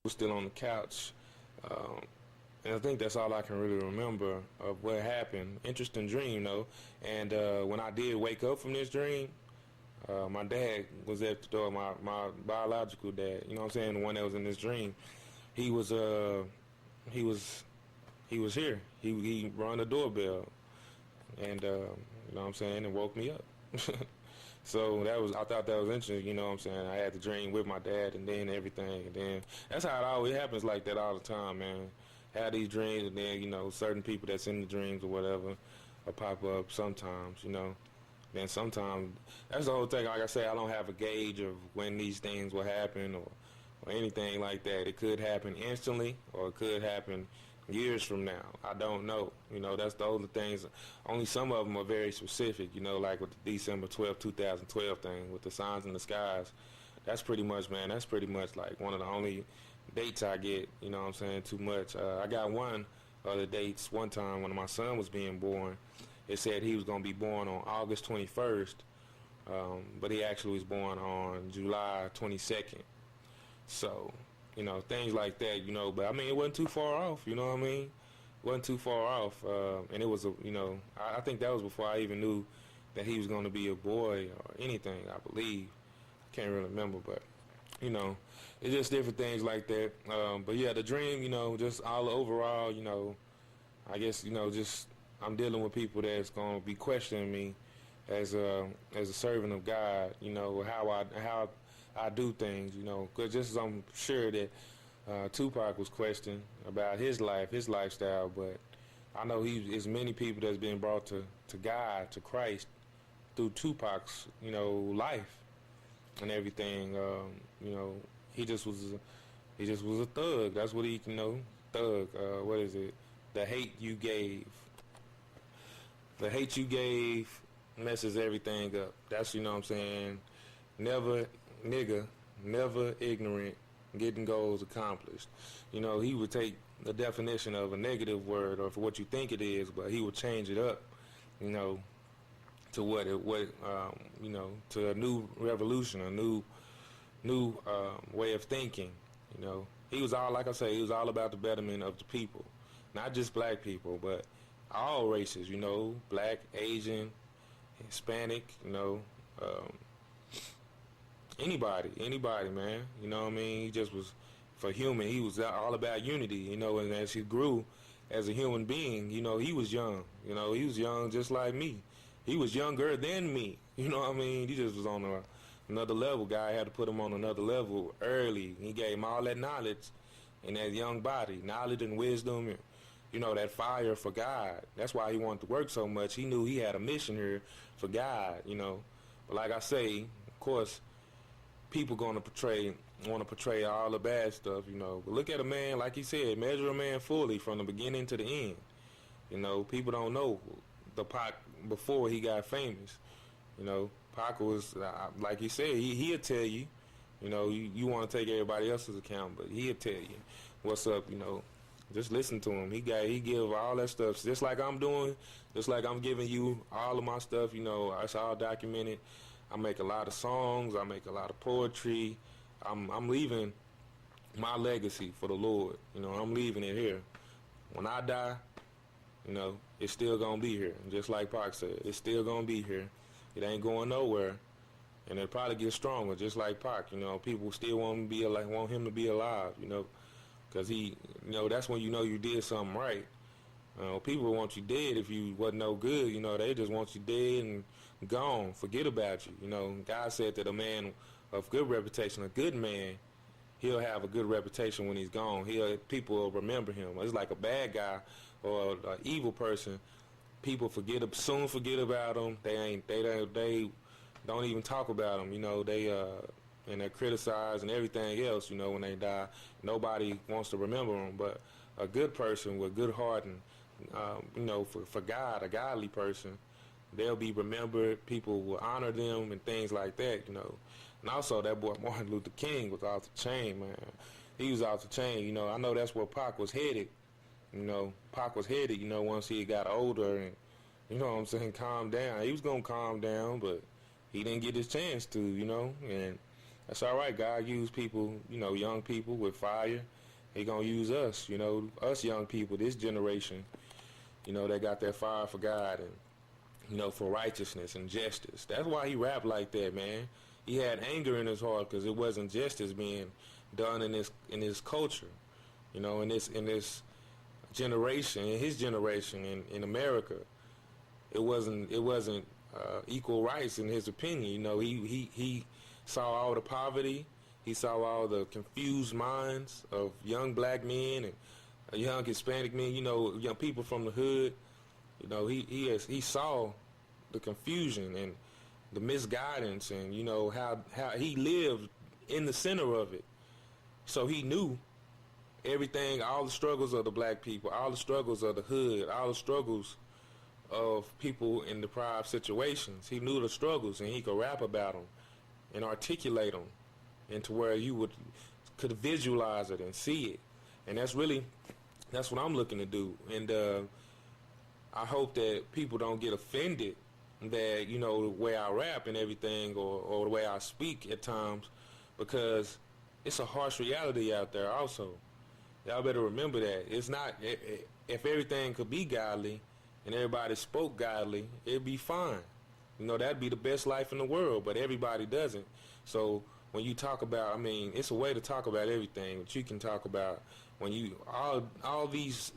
was still on the couch. Um, and I think that's all I can really remember of what happened. Interesting dream, though. And when I did wake up from this dream, my dad was at the door, my biological dad, you know what I'm saying, the one that was in this dream. He was he was he was here. He rang the doorbell and you know what I'm saying, and woke me up. So I thought that was interesting, you know what I'm saying. I had the dream with my dad and then everything, and then that's how it always happens like that all the time, man. Have these dreams and then, you know, certain people that's in the dreams or whatever will pop up sometimes, you know. Then sometimes that's the whole thing. Like I say, I don't have a gauge of when these things will happen or anything like that. It could happen instantly or it could happen years from now. I don't know. You know, that's the only things. Only some of them are very specific, you know, like with the December 12, 2012 thing with the signs in the skies. That's pretty much, man, that's pretty much like one of the only dates I get, you know what I'm saying, too much. I got one of the dates one time when my son was being born. It said he was going to be born on August 21st, but he actually was born on July 22nd. So, you know, things like that, you know, but I mean, it wasn't too far off, you know what I mean? It wasn't too far off, and it was, you know, I think that was before I even knew that he was going to be a boy or anything, I believe. I can't really remember, but, you know, it's just different things like that. But yeah, the dream, you know, just all overall, you know, I guess, you know, just I'm dealing with people that's going to be questioning me as a servant of God, you know, how I do things, you know, because just as I'm sure that Tupac was questioned about his life, his lifestyle, but I know there's many people that's been brought to God, to Christ, through Tupac's, you know, life and everything. You know, he just was a thug. That's what he, you know, thug. What is it? The hate you gave. The hate you gave messes everything up. That's, you know what I'm saying, never nigga, never ignorant, getting goals accomplished. You know, he would take the definition of a negative word or for what you think it is, but he would change it up, you know, to you know, to a new revolution, a new way of thinking. You know, he was all, like I say, he was all about the betterment of the people, not just black people, but all races. You know, black, Asian, Hispanic. You know, anybody, man. You know what I mean? He just was, for human, he was all about unity, you know, and as he grew as a human being, you know, he was young. You know, he was young just like me. He was younger than me. You know what I mean? He just was on another level. Guy had to put him on another level early. He gave him all that knowledge in that young body, knowledge and wisdom, and, you know, that fire for God. That's why he wanted to work so much. He knew he had a mission here for God, you know. But like I say, of course, people want to portray all the bad stuff, you know. But look at a man, like he said, measure a man fully from the beginning to the end. You know, people don't know the Pac before he got famous. You know, Pac was, like he said, he'll tell you, you know, you want to take everybody else's account, but he'll tell you what's up, you know. Just listen to him. He give all that stuff, just like I'm doing, just like I'm giving you all of my stuff, you know, it's all documented. I make a lot of songs, I make a lot of poetry. I'm leaving my legacy for the Lord. You know, I'm leaving it here. When I die, you know, it's still gonna be here. And just like Pac said, it's still gonna be here. It ain't going nowhere, and it'll probably get stronger. Just like Pac, you know, people still want him to be alive. You know, because he, you know, that's when you know you did something right. People want you dead if you wasn't no good. You know, they just want you dead and gone, forget about you. You know, God said that a man of good reputation, a good man, he'll have a good reputation when he's gone. People will remember him. It's like a bad guy or an evil person. People soon forget about them. They don't even talk about them. You know, and they're criticized and everything else. You know, when they die, nobody wants to remember them. But a good person with good heart and you know, for God, a godly person, they'll be remembered. People will honor them and things like that, you know. And also, that boy Martin Luther King was off the chain, man. He was off the chain, you know. I know that's where Pac was headed. You know, Pac was headed, you know, once he got older and, you know what I'm saying, calm down. He was going to calm down, but he didn't get his chance to, you know. And That's all right. God use people, young people with fire. He gonna use us, us young people, this generation, that got that fire for God and for righteousness and justice. That's why he rapped like that, man. He had anger in his heart because it wasn't justice being done in this culture, in this generation, in his generation, in America. It wasn't equal rights in his opinion. He saw all the poverty. He saw all the confused minds of young black men and young Hispanic men. Young people from the hood. He saw the confusion and the misguidance, and how he lived in the center of it. So he knew everything, all the struggles of the black people, all the struggles of the hood, all the struggles of people in deprived situations. He knew the struggles, and he could rap about them and articulate them into where you could visualize it and see it. And that's what I'm looking to do. And I hope that people don't get offended that, the way I rap and everything, or the way I speak at times, because it's a harsh reality out there also. Y'all better remember that. It's not, if everything could be godly and everybody spoke godly, it'd be fine. That'd be the best life in the world, but everybody doesn't. So when you talk about, it's a way to talk about everything that you can talk about. When you,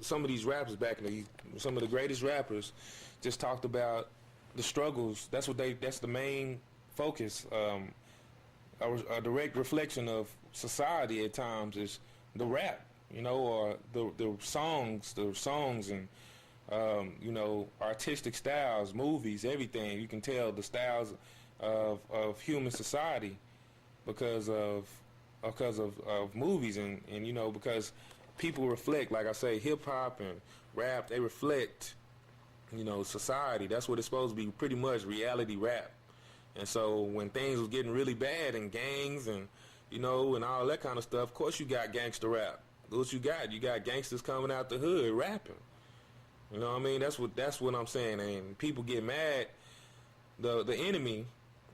some of these rappers back in some of the greatest rappers just talked about the struggles. That's the main focus. A direct reflection of society at times is the rap, or the songs and, artistic styles, movies, everything. You can tell the styles of human society because of movies and because people reflect, like I say, hip hop and rap, they reflect, society. That's what it's supposed to be, pretty much reality rap. And so when things was getting really bad and gangs and, and all that kind of stuff, of course you got gangster rap. What you got gangsters coming out the hood rapping. That's what I'm saying. And people get mad, the enemy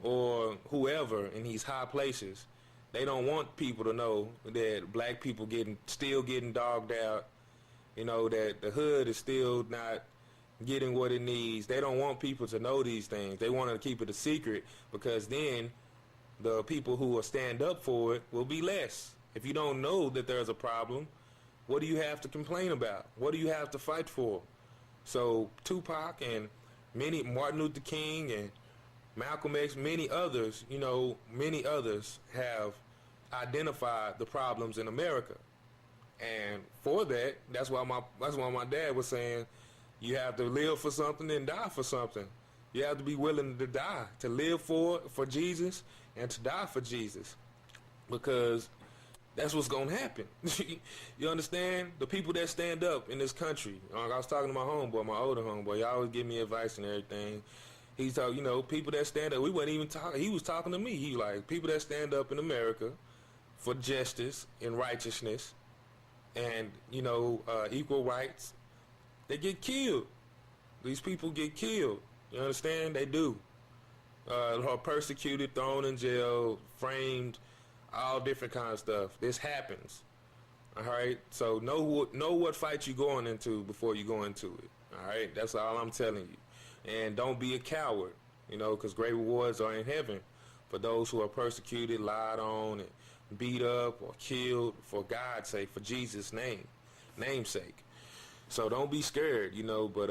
or whoever in these high places, they don't want people to know that black people still getting dogged out, that the hood is still not getting what it needs. They don't want people to know these things. They want to keep it a secret, because then the people who will stand up for it will be less. If you don't know that there's a problem, what do you have to complain about? What do you have to fight for? So Tupac and Martin Luther King and Malcolm X, many others have identified the problems in America. And for that, that's why my dad was saying, you have to live for something and die for something. You have to be willing to die, to live for Jesus and to die for Jesus, because that's what's going to happen. You understand? The people that stand up in this country. I was talking to my homeboy, my older homeboy. He always give me advice and everything. He's talking, people that stand up. We wasn't even talking. He was talking to me. He like, people that stand up in America for justice and righteousness and, equal rights, they get killed. These people get killed. You understand? They do. Are persecuted, thrown in jail, framed, all different kind of stuff. This happens. All right? So know what fight you're going into before you go into it. All right? That's all I'm telling you. And don't be a coward, because great rewards are in heaven for those who are persecuted, lied on, and beat up or killed for God's sake, for Jesus' namesake. So don't be scared, but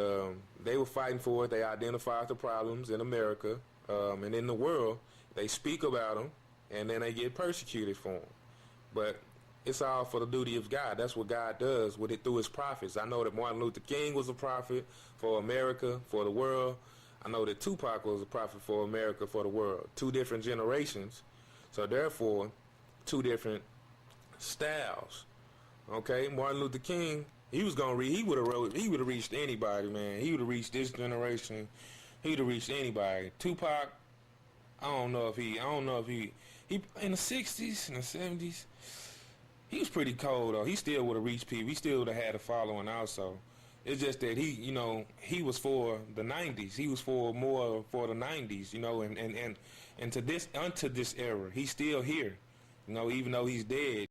they were fighting for it. They identified the problems in America and in the world. They speak about them, and then they get persecuted for them. But it's all for the duty of God. That's what God does with it through his prophets. I know that Martin Luther King was a prophet for America, for the world. I know that Tupac was a prophet for America, for the world. Two different generations. So therefore, two different styles. Okay, Martin Luther King, he was gonna read. He would have reached anybody, man. He would have reached this generation. He would have reached anybody. Tupac, I don't know if he in the 60s, in the 70s, he was pretty cold though. He still would have reached people. He still would have had a following also. It's just that he was for the '90s. He was for more for the '90s, and to this unto this era. He's still here, even though he's dead.